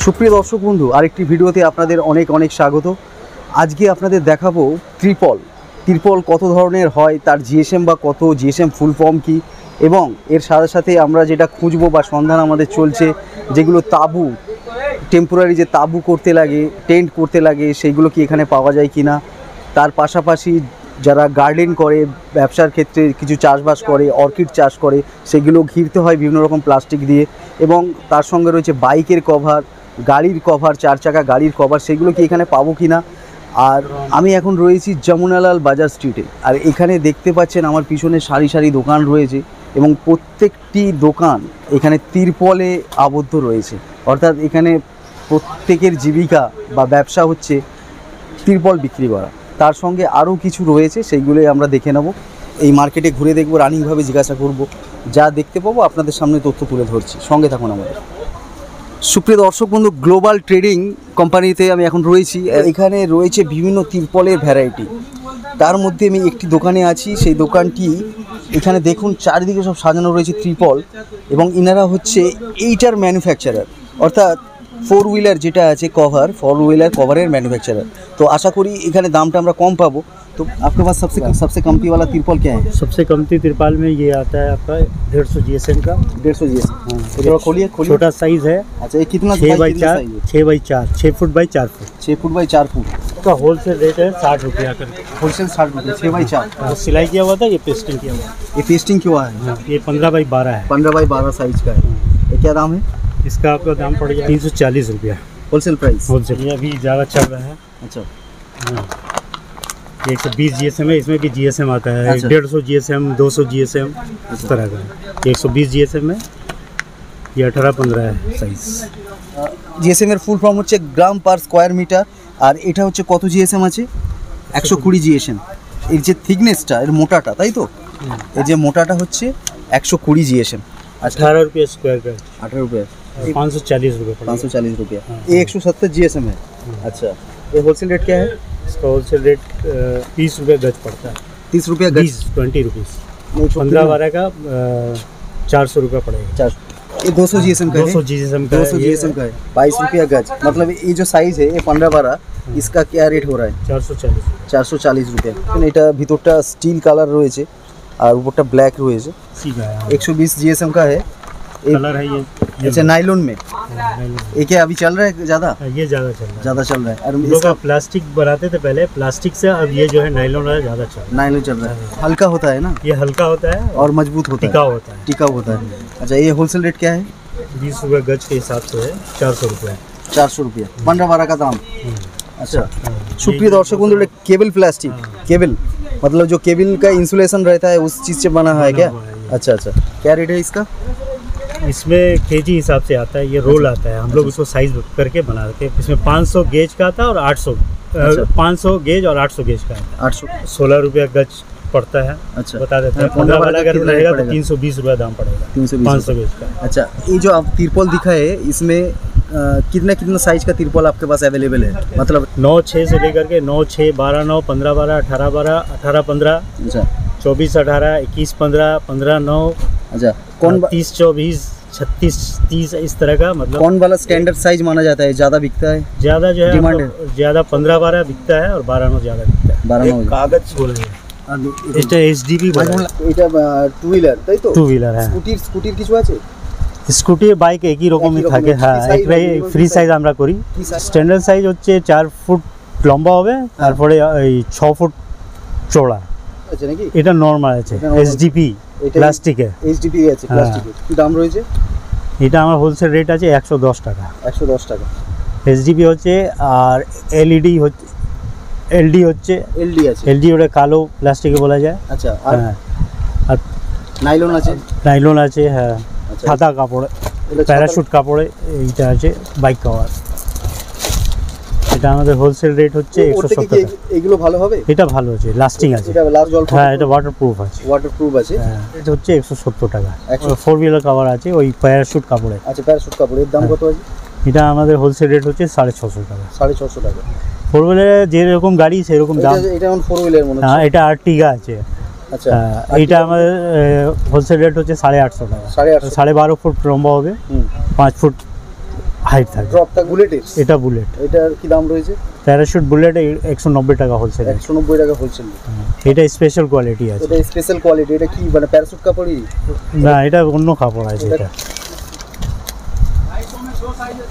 সুপ্রিয় দর্শক বন্ধু, আরেকটি ভিডিওতে আপনাদের অনেক অনেক স্বাগত। আজকে আপনাদের দেখাবো ত্রিপল কত ধরনের হয়, তার জিএসএম বা কত, জিএসএম ফুল ফর্ম কী, এবং এর সাথে সাথে আমরা যেটা খুঁজবো বা সন্ধান আমাদের চলছে, যেগুলো তাঁবু, টেম্পোরারি যে তাঁবু করতে লাগে, টেন্ট করতে লাগে, সেইগুলো কি এখানে পাওয়া যায় কি না। তার পাশাপাশি যারা গার্ডেন করে, ব্যবসার ক্ষেত্রে কিছু চাষবাস করে, অর্কিড চাষ করে, সেগুলো ঘিরতে হয় বিভিন্ন রকম প্লাস্টিক দিয়ে। এবং তার সঙ্গে রয়েছে বাইকের কভার, গাড়ির কভার, 4 চাকা গাড়ির কভার, সেগুলো কি এখানে পাবো কি না। আর আমি এখন রয়েছি যমুনালাল বাজার স্ট্রিটে। আর এখানে দেখতে পাচ্ছেন আমার পিছনে সারি সারি দোকান রয়েছে, এবং প্রত্যেকটি দোকান এখানে তিরপলে আবদ্ধ রয়েছে। অর্থাৎ এখানে প্রত্যেকের জীবিকা বা ব্যবসা হচ্ছে তিরপল বিক্রি করা। তার সঙ্গে আরও কিছু রয়েছে, সেইগুলোই আমরা দেখে নেব। এই মার্কেটে ঘুরে দেখব, রানিংভাবে জিজ্ঞাসা করব, যা দেখতে পাবো আপনাদের সামনে তথ্য তুলে ধরছি। সঙ্গে থাকুন আমাদের। সুপ্রিয় দর্শক বন্ধু, গ্লোবাল ট্রেডিং কোম্পানিতে আমি এখন রয়েছি। এখানে রয়েছে বিভিন্ন তিরপলের ভ্যারাইটি। তার মধ্যে আমি একটি দোকানে আছি। সেই দোকানটি এখানে দেখুন, চারিদিকে সব সাজানো রয়েছে ত্রিপল, এবং ইনারা হচ্ছে এইটার ম্যানুফ্যাকচারার, অর্থাৎ 4 হুইলার যেটা আছে কভার, 4 হুইলার কভারের ম্যানুফ্যাকচারার। তো আশা করি এখানে দামটা আমরা কম পাবো। तो आपके पास सबसे कमती वाला तिरपल क्या है? सबसे कमती तिरपाल में ये आता है आपका 150 GSM का। 150 GSM। हाँ, तो थोड़ा खोलिए। छोटा साइज है। अच्छा, ये कितना? 6x4, 6 foot by 4 foot. 6 foot by 4 foot इसका होलसेल रेट है 60 रुपया करके। होलसेल 60 रुपये, 6x4। सिलाई किया हुआ था, ये पेस्टिंग किया हुआ। ये पेस्टिंग क्यों है? ये 15x12 है। 15x12 साइज का है। ये क्या दाम है इसका? आपका दाम पड़ जाएगा 340 रुपया होलसेल प्राइस। होलसेल ये अभी ज़्यादा चल रहा है। अच्छा, 120 GSM है, इसमें भी GSM आता है। अच्छा। 150 GSM, 200 GSM, इस तरह का है। 120 GSM है, ये 18-15 है साइज। জিএসএম এর ফুল ফর্ম হচ্ছে গ্রাম পার স্কোয়ার মিটার। আর এটা হচ্ছে কত জিএসএম আছে? 120 জিএসএম। এর যে থিকনেসটা, এর মোটাটা, তাই তো? এই যে মোটাটা হচ্ছে 120 জিএসএম। 18 रुपये स्क्वायर का। 18 रुपये, 540 रुपये। 540 रुपये। ये 170 जीएसएम है। अच्छा, ये होलसेल रेट क्या है? इसका होलसेल रेट 30 रुपये गज पड़ता है। 30 रुपये गज? 20 रुपीज़। 15-12 का 400 रुपये पड़ेगा। 400। ये 200 जीएसएम का है। 200 GSM का 200 जीएसएम का है। 22 रुपया गज। मतलब ये जो साइज है, ये 15-12, इसका क्या रेट हो रहा है? 440। 440 रुपया। এটা ভিতরটা স্টিল কালার রয়েছে, আর উপরটা ব্ল্যাক রয়েছে। सीधा है। 120 जीएसएम का है। कलर है ये। अच्छा, नायलॉन में। ये क्या अभी चल रहा है ज़्यादा? ये ज़्यादा चल रहा है। ज़्यादा चल रहा है। और लोग प्लास्टिक बनाते थे पहले, प्लास्टिक से अब ये जो है नायलॉन वाला ज़्यादा चल रहा है। नायलॉन चल रहा है। हल्का होता है ना? ये हल्का होता है और मजबूत होता है, टिकाऊ होता है। टिकाऊ होता है। अच्छा, ये होलसेल रेट क्या है? 20 रुपये गज के हिसाब से है, 400 रुपये। 400 रुपया, 15-12 का दाम। अच्छा, सुप्रिय दर्शक बंधु, केबल प्लास्टिक, केबल मतलब जो केबल का इंसुलेशन रहता है, उस चीज़ से बना है क्या? अच्छा अच्छा, क्या रेट है इसका? इसमें केजी हिसाब से आता है, ये रोल आता है। हम लोग उसको साइज करके बनाते हैं। इसमें 500 गेज का आता है और 800। 500 गेज और 800 गेज का आता है। 800। 16 रुपया गज पड़ता है। अच्छा, बता देते हैं। 15 वाला अगर रहेगा तो 320 रुपया दाम पड़ेगा। 320 500 गेज का। अच्छा, ये जो आप तिरपल दिखा है, इसमें कितना साइज का तिरपल आपके पास अवेलेबल है? मतलब 9-6 से लेकर के 9-6, 12-9, 15-12, 18-12, 18-15, अच्छा, 24-18, 21-15, 15-9, अच्छा, कौन 30-24, 36-30, इस तरह का। मतलब कौन वाला स्टैंडर्ड साइज माना जाता है, ज़्यादा बिकता है? ज़्यादा जो है डिमांड है? ज़्यादा 15-12 बिकता है और 12-9 ज़्यादा बिकता है। 12-9 कागज बोलेंगे। এটা HDP বলে। এটা 2 হুইলার, তাই তো? 2 হুইলার, হ্যাঁ। স্কুটির কিছু আছে? স্কুটি বাইক একই রকমই থাকে। হ্যাঁ, একটাই ফ্রি সাইজ আমরা করি। স্ট্যান্ডার্ড সাইজ হচ্ছে 4 ফুট লম্বা হবে, তারপরে এই 6 ফুট চওড়া। আচ্ছা, নাকি? এটা নরমাল আছে, HDP প্লাস্টিকের। HDP আছে প্লাস্টিকের। কি দাম রয়েছে? এটা আমার হোলসেল রেট আছে 110 টাকা। 110 টাকা। HDP হচ্ছে, আর LED হচ্ছে, LD হচ্ছে। LD আছে। LD ওটা কালো প্লাস্টিকে বলা যায়। আচ্ছা, আর হ্যাঁ, আর নাইলন আছে? নাইলন আছে, হ্যাঁ। আচ্ছা, ছাতা কাপড়ে, প্যারাশুট কাপড়ে এইটা আছে, বাইক কভার। এটা আমাদের হোলসেল রেট হচ্ছে 170 টাকা। এগুলো ভালো হবে? এটা ভালো আছে, লাস্টিং আছে। এটা লাস্ট জল? হ্যাঁ, এটা ওয়াটারপ্রুফ আছে। ওয়াটারপ্রুফ আছে। হ্যাঁ, এটা হচ্ছে 170 টাকা। 4 হুইলার কভার আছে, ওই প্যারাশুট কাপড়ে। আচ্ছা, প্যারাশুট কাপড়ের দাম কত আছে? এটা আমাদের হোলসেল রেট হচ্ছে 650 টাকা। 650 টাকা। 4 হুইলারে যেরকম গাড়ি সেরকম দাম। এটা এখন 4 হুইলার মনে হচ্ছে। হ্যাঁ, এটা আর্টিগা আছে। আচ্ছা, এইটা আমাদের হোলসেল রেট হচ্ছে 850 টাকা। 850। 12.5 ফুট লম্বা হবে, 5 ফুট হাইট থাকে। ড্রপটা বুলেটের, এটা বুলেট। এটার কি দাম রয়েছে? প্যারাশুট বুলেট 190 টাকা হোলসেল। 190 টাকা হোলসেল। এটা স্পেশাল কোয়ালিটি আছে। এটা স্পেশাল কোয়ালিটি। এটা কি মানে প্যারাশুট কাপড়ই? না, এটা অন্য কাপড় আছে। এটা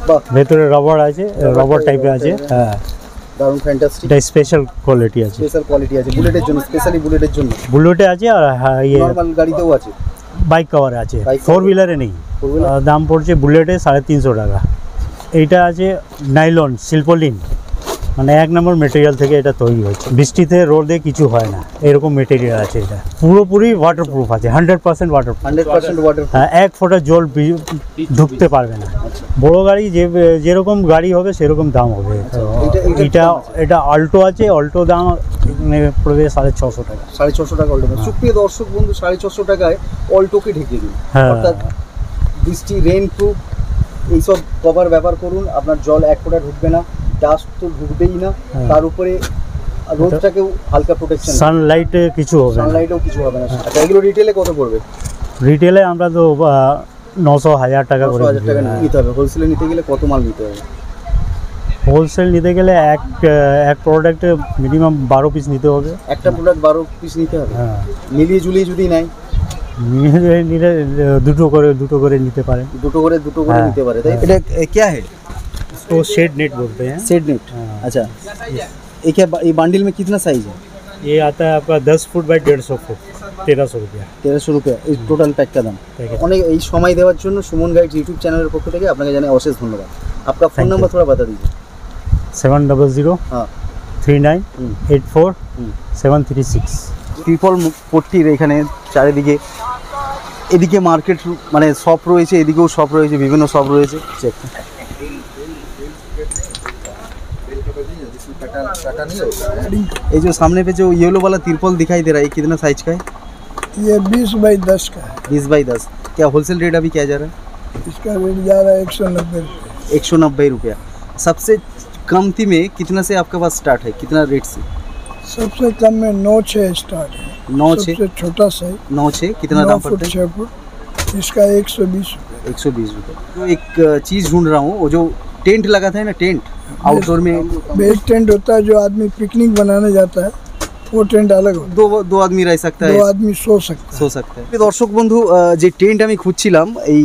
বাহ, ভেতরে রবার আছে, রবার টাইপের আছে। হ্যাঁ, দারুণ ফ্যান্টাস্টিক। এটা স্পেশাল কোয়ালিটি আছে। স্পেশাল কোয়ালিটি আছে বুলেটের জন্য, স্পেশালি বুলেটের জন্য। বুলেটে আছে আর নরমাল গাড়িতেও আছে, বাইক কভারে আছে, Bike 4 cover। হুইলারে নেই। দাম পড়ছে বুলেটে 350 টাকা। এইটা আছে নাইলন শিল্পলিন, মানে 1 নম্বর মেটেরিয়াল থেকে এটা তৈরি হচ্ছে। বৃষ্টিতে রোদে কিছু হয় না, এরকম মেটেরিয়াল আছে। এটা পুরোপুরি ওয়াটারপ্রুফ আছে, 100% ওয়াটারপ্রুফ। 100% ওয়াটার। হ্যাঁ, 1 ফোঁটা জল ঢুকতে পারবে না। বড় গাড়ি যেরকম গাড়ি হবে সেরকম দাম হবে। এটা অল্টো আছে, অল্টো দাম এখানে পড়বে 650 টাকা। 650 টাকা অল্টো। সুপ্রিয় দর্শক বন্ধু, 650 টাকায় অল্টোকে ঢেকে দিন। অর্থাৎ বৃষ্টি, রেন প্রুফ এইসব কভার ব্যবহার করুন, আপনার জল 1 ফোঁটা ঢুকবে না, ডাস্ট তো ঢুকবেই না, তার উপরে রোদটাকেও হালকা প্রোটেকশন, সানলাইটে কিছু হবে না, সানলাইটেও কিছু হবে না। আচ্ছা, এগুলো রিটেলে কত পড়বে? রিটেলে আমরা তো 900-1000 টাকা করে 1000 টাকা নিতে হবে। হোলসেলে নিতে গেলে কত মাল নিতে হবে? হোলসেল নিতে গেলে এক প্রোডাক্টে মিনিমাম 12 পিস নিতে হবে। একটা প্রোডাক্ট 12 পিস নিতে হবে। হ্যাঁ, মিলিয়ে ঝুলিয়ে যদি নেয়, নিলে দুটো করে নিতে পারে। দুটো করে নিতে পারে। তাই এটা क्या है? इसको शेड नेट बोलते हैं। Set net. अच्छा, ये क्या, ये बंडल में कितना साइज है? ये आता है आपका 10 फुट बाई 150 फुट, 1300 रुपया। 1300 रुपया এই টোটাল প্যাকটা দাম। অনেক এই সময় দেওয়ার জন্য সুমন গাইড ইউটিউব চ্যানেলের পক্ষ থেকে আপনাকে জানাই অশেষ ধন্যবাদ। आपका फोन नंबर थोड़ा बता दीजिए। 700 हाँ 39 84 736। ট্রিপল পট্টির এখানে চারিদিকে, এদিকে মার্কেট মানে শপ রয়েছে, এদিকেও শপ রয়েছে, বিভিন্ন শপ রয়েছে। চেক ये जो सामने पे जो येलो वाला तिरपल दिखाई दे रहा है, ये कितना साइज का है? ये 20 बाई 10 का है। 20 बाई 10। क्या होलसेल रेट अभी क्या जा रहा है? इसका रेट जा रहा है 190 रुपये। 190 रुपया। सबसे कमती में कितना से आपके पास स्टार्ट है, कितना रेट से? सबसे कम में 9-6 स्टार्ट है। 9-6 सबसे छोटा साइज 9-6 कितना 9 दाम फुट पड़ता है? 6 फुट, इसका 120 रुपये। 120 रुपये। तो एक चीज़ ढूंढ रहा हूँ, वो जो टेंट लगा था ना, टेंट आउटडोर में बेस टेंट होता है, जो आदमी पिकनिक बनाने जाता है वो टेंट अलग होता दो आदमी रह सकता है, है, 2 आदमी सो सकता है। সো सकता है। দর্শক বন্ধু, যে টেন্ট আমি খুঁজছিলাম, এই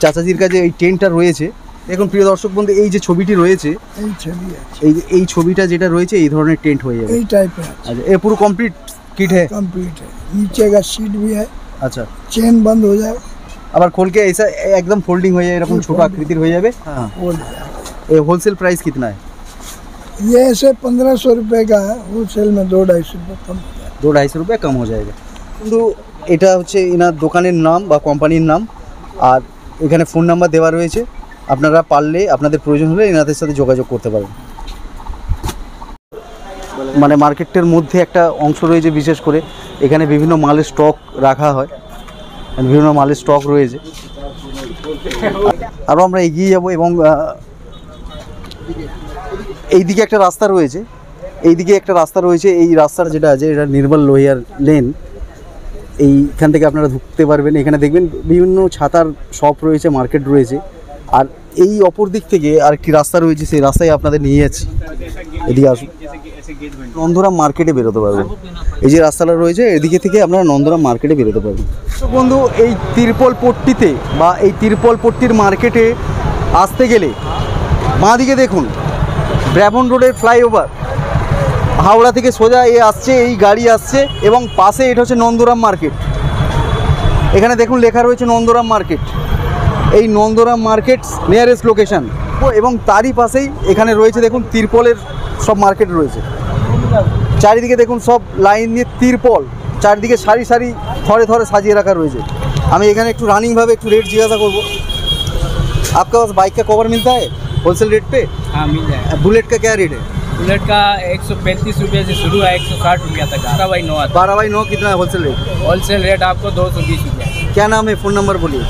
চাচাজির কাছে এই টেন্টটা রয়েছে। দেখুন প্রিয় দর্শক বন্ধু, এই যে ছবিটি রয়েছে, এই ছবি আছে, এই ছবিটা যেটা রয়েছে, এই ধরনের টেন্ট হয়ে যাবে। এই টাইপের আছে। আচ্ছা, এ পুরো কমপ্লিট কিট है? कंप्लीट है। नीचे का सीट भी है, আচ্ছা, चेन बंद हो जाए, আবার खोलके ऐसा एकदम फोल्डिंग हो जाए, এরকম ছোট আকৃতির হয়ে যাবে। হ্যাঁ, वो ले जाए। ये होलसेल प्राइस कितना है? ये ऐसे 1500 रुपये का है, होलसेल में 200-250 रुपये कम हो जाए। 200-250 रुपये कम हो जाएगा। কিন্তু এটা হচ্ছে এনার দোকানের নাম বা কোম্পানির নাম, আর এখানে ফোন নাম্বার দেওয়া রয়েছে। আপনারা পারলে, আপনাদের প্রয়োজন হলে এনাদের সাথে যোগাযোগ করতে পারেন। মানে মার্কেটের মধ্যে একটা অংশ রয়েছে, বিশেষ করে এখানে বিভিন্ন মালের স্টক রাখা হয়, বিভিন্ন মালের স্টক রয়েছে। আরও আমরা এগিয়ে যাব এবং এইদিকে একটা রাস্তা রয়েছে, এই রাস্তার যেটা আছে, এটা নির্মল লোহিয়ার লেন। এইখান থেকে আপনারা ঢুকতে পারবেন। এখানে দেখবেন বিভিন্ন ছাতার শপ রয়েছে, মার্কেট রয়েছে। আর এই অপর দিক থেকে আর কি রাস্তা রয়েছে, সেই রাস্তায় আপনাদের নিয়ে যাচ্ছি। এদিকে আসুন, নন্দরাম মার্কেটে বেরোতে পারবেন। এই যে রাস্তাটা রয়েছে, এদিকে থেকে আপনারা নন্দরাম মার্কেটে বেরোতে পারবেন। তো বন্ধু, এই তিরপল পট্টিতে বা এই তিরপল পট্টির মার্কেটে আসতে গেলে বাঁ দিকে দেখুন ব্রাভন রোডের ফ্লাইওভার, হাওড়া থেকে সোজা আসছে, এই গাড়ি আসছে, এবং পাশে এটা হচ্ছে নন্দরাম মার্কেট। এখানে দেখুন লেখা রয়েছে নন্দরাম মার্কেট। এই নন্দরাম মার্কেট নিয়ারেস্ট লোকেশন, এবং তারই পাশেই এখানে রয়েছে দেখুন তিরপলের সব মার্কেট রয়েছে। চারিদিকে দেখুন সব লাইন দিয়ে তিরপল, চারিদিকে সারি সারি থরে থরে সাজিয়ে রাখা রয়েছে। আমি এখানে একটু রানিংভাবে একটু রেট জিজ্ঞাসা করবো। आपका पास बाइक का कवर मिलता है होलसेल रेट पे? हाँ, मिल जाएगा। बुलेट का क्या रेट है? बुलेट का 135 रुपये से शुरू है, 160 रुपया तक 12/9 आता 12/9 कितना है होलसेल रेट? है। होलसेल रेट आपको 220 रुपया। क्या नाम है, फ़ोन नंबर बोलिए।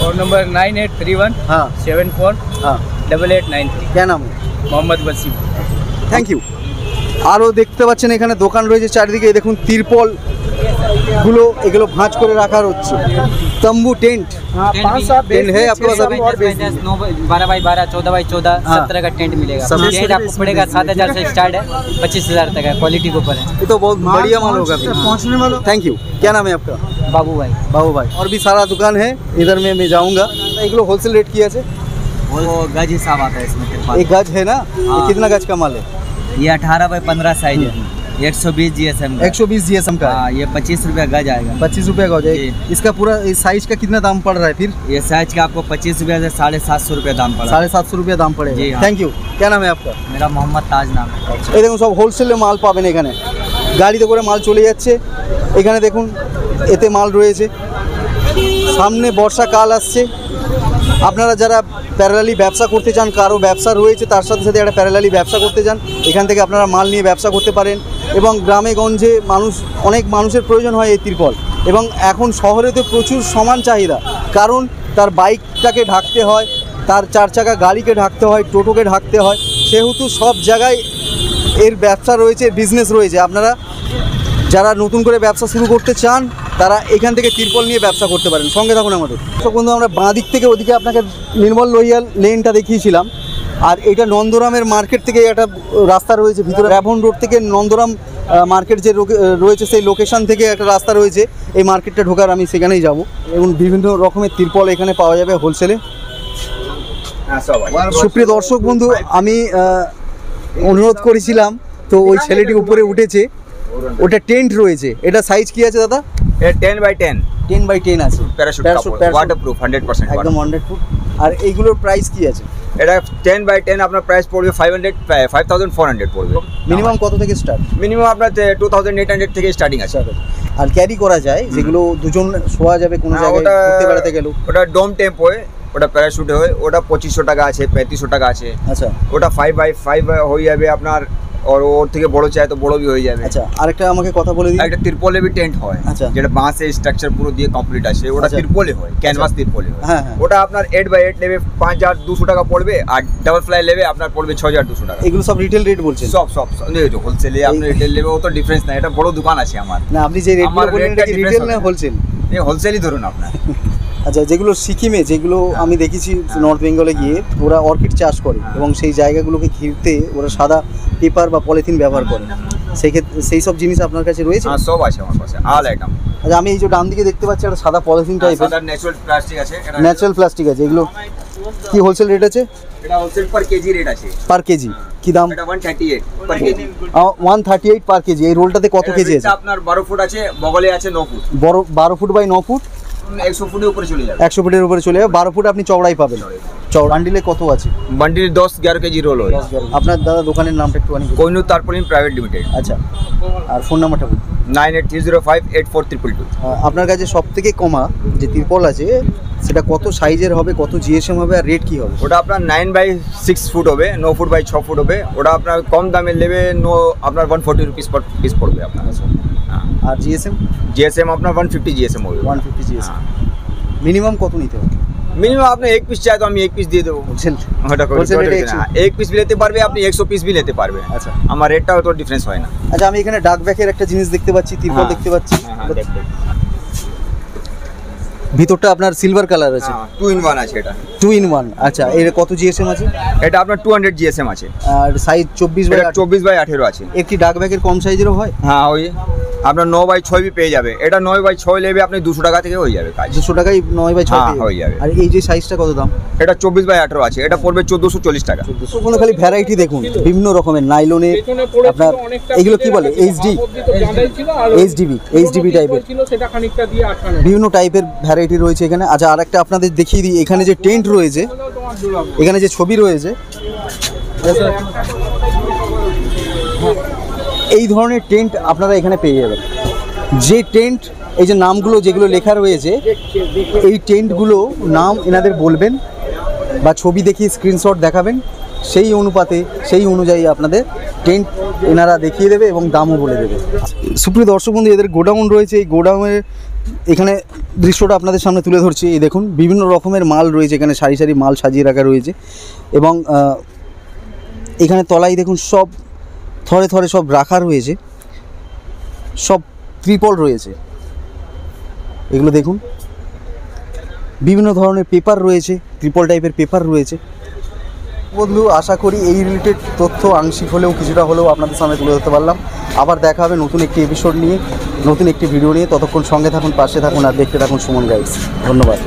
और नंबर 9831 हाँ 74 हाँ 8893। क्या नाम है? मोहम्मद वसीम। Thank you. আরও দেখতে পাচ্ছেন এখানে দোকান রয়েছে চারিদিকে। দেখুন তিরপলগুলো, এগুলো ভাঁজ করে রাখা হচ্ছে, তম্বু টেন্ট हाँ, टेंट 5-7 टेंट है आपके पास अभी? 12x12, 12x14, हाँ। सब तरह का टेंट मिलेगा। सब टेंट आपको पड़ेगा 7,000 से स्टार्ट है, 25,000 तक है, क्वालिटी के ऊपर है। ये तो बहुत बढ़िया माल होगा। पहुँचने वाला थैंक यू। क्या नाम है आपका? बाबू भाई बाबू भाई। और भी सारा दुकान है इधर में, मैं जाऊंगा। एगुलो होलसेल रेट की আছে? वो गज हिसाब आता है इसमें। एक गज है ना? ये कितना गज का माल है? ये 18x15 साइज है, 120 GSM का। 120 GSM का है। हाँ, ये 25 रुपया गज आएगा। 25 रुपये का हो जाए। जी। इसका पूरा इस साइज का कितना दाम पड़ रहा है फिर? ये साइज का आपको 25 रुपया से 750 रुपया दाम पड़ा। 750 रुपये दाम जी, पड़ेगा। हाँ। Thank you. क्या नाम है आपका? मेरा मोहम्मद ताज नाम है। এই দেখুন সব হোলসেলে মাল পাবেন এখানে, গাড়িতে করে মাল চলে যাচ্ছে। এখানে দেখুন এতে মাল রয়েছে। সামনে বর্ষাকাল আসছে, আপনারা যারা প্যারালালি ব্যবসা করতে চান, কারো ব্যবসা রয়েছে তার সাথে সাথে একটা প্যারালালি ব্যবসা করতে চান, এখান থেকে আপনারা মাল নিয়ে ব্যবসা করতে পারেন। এবং গ্রামে গঞ্জে অনেক মানুষের প্রয়োজন হয় এই তিরপল, এবং এখন শহরে তো প্রচুর সমান চাহিদা, কারণ তার বাইকটাকে ঢাকতে হয়, তার 4 চাকা গাড়িকে ঢাকতে হয়, টোটোকে ঢাকতে হয়, সেহেতু সব জায়গায় এর ব্যবসা রয়েছে, বিজনেস রয়েছে। আপনারা যারা নতুন করে ব্যবসা শুরু করতে চান তারা এখান থেকে তিরপল নিয়ে ব্যবসা করতে পারেন। সঙ্গে থাকুন আমাদের। তো বন্ধু, আমরা বাঁ দিক থেকে ওদিকে আপনাকে নির্মল লোহিয়াল লেনটা দেখিয়েছিলাম, আর এটা নন্দরামের মার্কেট থেকে একটা রাস্তা রয়েছে ভিতরে। র্যাভন রোড থেকে নন্দরাম মার্কেট যে রয়েছে সেই লোকেশন থেকে একটা রাস্তা রয়েছে এই মার্কেটটা ঢোকার, আমি সেখানেই যাব। এবং বিভিন্ন রকমের তিরপল এখানে পাওয়া যাবে হোলসেলে। সুপ্রিয় দর্শক বন্ধু, আমি অনুরোধ করেছিলাম, তো ওই ছেলেটি উপরে উঠেছে, ওটা টেন্ট রয়েছে। এটা সাইজ কি আছে দাদা? ये 10x10 10x10 আছে, প্যারাশুট কাপড়, ওয়াটারপ্রুফ 100% একদম 100 ফুট। আর এইগুলোর প্রাইস কি আছে? এটা 10x10 আপনার প্রাইস পড়বে 5400 পড়বে। মিনিমাম কত থেকে স্টার্ট? মিনিমাম আপনার 2800 থেকে স্টার্টিং আছে। আর ক্যারি করা যায়, যেগুলো দুজন শোয়া যাবে কোনো না, জায়গায় ওটা ঘুরতে বেড়াতে গেল। ওটা ডোম টেম্পো হয়, ওটা প্যারাশুটে হয়, ওটা 2500 টাকা আছে, 3500 টাকা আছে। আচ্ছা ওটা 5x5 হয়ে যাবে আপনার, আর ওর থেকে বড় চাই তো বড় भी হয়ে যাবে। আচ্ছা, আরেকটা আমাকে কথা বলে দিন। একটা তিরপলে भी টেন্ট হয়, আচ্ছা। যেটা বাঁশের স্ট্রাকচার পুরো দিয়ে কমপ্লিট আছে, ওটা আচ্ছা। তিরপলে হয়, ক্যানভাস তিরপলে হয়। হ্যাঁ, হ্যাঁ। ওটা আপনার 8x8 নেবে 5200 টাকা পড়বে, আর ডাবল ফ্লাই নেবে আপনার পড়বে 6200 টাকা। এগুলো সব রিটেল রেট বলছেন? সব হোলসেলে আপনি রিটেল নেবে, ও তো ডিফারেন্স নাই, এটা বড় দোকান আছে আমার। না, আপনি যে রেটগুলো আমার বললেন রেটটা এটা কি difference রিটেল না হবে। হোলসেল? এই হোলসেলই ধরুন আপনার। আচ্ছা, যেগুলো সিকিমে, যেগুলো আমি দেখেছি নর্থ বেঙ্গলে গিয়ে, ওরা অর্কিড চাষ করে এবং সেই জায়গাগুলোকে ঘিরতে ওরা সাদা পেপার বা পলিথিন ব্যবহার করে। সেই ক্ষেত্রে সেই সব জিনিস আপনার কাছে রয়েছে? হ্যাঁ, সব আছে আমার কাছে, অল আইটেম। আচ্ছা, আমি এই যে ডান দিকে দেখতে পাচ্ছি একটা সাদা পলিথিন টাইপের, সাদা ন্যাচারাল প্লাস্টিক আছে, ন্যাচারাল প্লাস্টিক আছে। এগুলো কি হোলসেল রেট আছে? এটা হোলসেল পার কেজি রেট আছে। পার কেজি কি দাম? এটা 138 পার কেজি। 138 পার কেজি। এই রোলটাতে কত কেজি আছে? আপনার 12 ফুট আছে, বগলে আছে 9 ফুট। বড় 12 ফুট বাই 9 ফুট, 100 ফুটের উপরে চলে যাবে। 100 ফুটের উপরে চলে যাবে। 12 ফুট আপনি চওড়াই পাবেন। চওড়া বান্ডিলে কত আছে? বান্ডিল 10-11 কেজি রোল হয়। আপনার দাদা দোকানের নামটা একটু অনেক। Kohinoor tarpaulin private limited. আচ্ছা, আর ফোন নাম্বারটা বলুন। 9830584222। আপনার কাছে সব থেকে কমা যে তিরপল আছে সেটা কত সাইজের হবে, কত জিএসএম হবে, আর রেট কি হবে? ওটা আপনার 9x6 ফুট হবে, 9 ফুট বাই 6 ফুট হবে। ওটা আপনার কম দামে নেবে, আপনার 140 রুপিস পার পিস পড়বে আপনার। হ্যাঁ। আর জিএসএম? জিএসএম আপনার 150 জিএসএম হবে। 150 জিএসএম। মিনিমাম কত নিতে হবে? মিনিমাম আপনি 1 পিস চাই তো আমি 1 পিস দিয়ে দেবো। হোলসেল? ওটা করে Wholesale rate না, 1 পিস भी लेते পারবে আপনি, 100 পিস भी लेते পারবে। আচ্ছা। আমার রেটটাও তো ডিফারেন্স হয় না। আচ্ছা, আমি এখানে ডাক ব্যাকের একটা জিনিস দেখতে পাচ্ছি, তিরপল হ্যাঁ। দেখতে পাচ্ছি। হ্যাঁ, দেখতে। ভিতরটা আপনার সিলভার কালার আছে, 2 in 1 আছে এটা। 2 in 1। আচ্ছা, এর কত জিএসএম আছে? এটা আপনার 200 জিএসএম আছে। আর সাইজ 24 বাই এটা 24 বাই 18 আছে। এর কি ডাক ব্যাকের কম সাইজেরও হয়? হ্যাঁ, ওই আপনার 9x6 भी পেয়ে যাবে। এটা 9x6 নেবে আপনি 200 টাকা থেকে হয়ে যাবে কাজ। 200 টাকায় 9 বাই 6 হ্যাঁ, হয়ে যাবে। আর এই যে সাইজটা কত দাম? এটা 24 বাই 18 আছে, এটা পড়বে 1440 টাকা। ওখানে খালি ভ্যারাইটি দেখুন, বিভিন্ন রকমের নাইলনের, আপনার এগুলো কি বলে, এইচডিবি টাইপের বিভিন্ন টাইপের ভ্যারাইটি রয়েছে এখানে। আচ্ছা, আর একটা আপনাদের দেখিয়ে দিই, এখানে যে টেন্ট রয়েছে, এখানে যে ছবি রয়েছে, এই ধরনের টেন্ট আপনারা এখানে পেয়ে যাবেন। যে টেন্ট, এই যে নামগুলো যেগুলো লেখা রয়েছে, এই টেন্টগুলো নাম এনাদের বলবেন বা ছবি দেখিয়ে স্ক্রিনশট দেখাবেন, সেই অনুপাতে সেই অনুযায়ী আপনাদের টেন্ট এনারা দেখিয়ে দেবে এবং দামও বলে দেবে। সুপ্রিয় দর্শক বন্ধু, এদের গোডাউন রয়েছে, এই গোডাউনের এখানে দৃশ্যটা আপনাদের সামনে তুলে ধরছি। এই দেখুন, বিভিন্ন রকমের মাল রয়েছে এখানে, সারি সারি মাল সাজিয়ে রাখা রয়েছে। এবং এখানে তলায় দেখুন সব থরে থরে সব রাখা রয়েছে, সব ত্রিপল রয়েছে। এগুলো দেখুন, বিভিন্ন ধরনের পেপার রয়েছে, ট্রিপল টাইপের পেপার রয়েছে। বন্ধু, আশা করি এই রিলেটেড তথ্য আংশিক হলেও কিছুটা হলেও আপনাদের সামনে তুলে ধরতে পারলাম। আবার দেখা হবে নতুন একটি এপিসোড নিয়ে, নতুন একটি ভিডিও নিয়ে। ততক্ষণ সঙ্গে থাকুন, পাশে থাকুন আর দেখতে থাকুন সুমন গাইডস। ধন্যবাদ।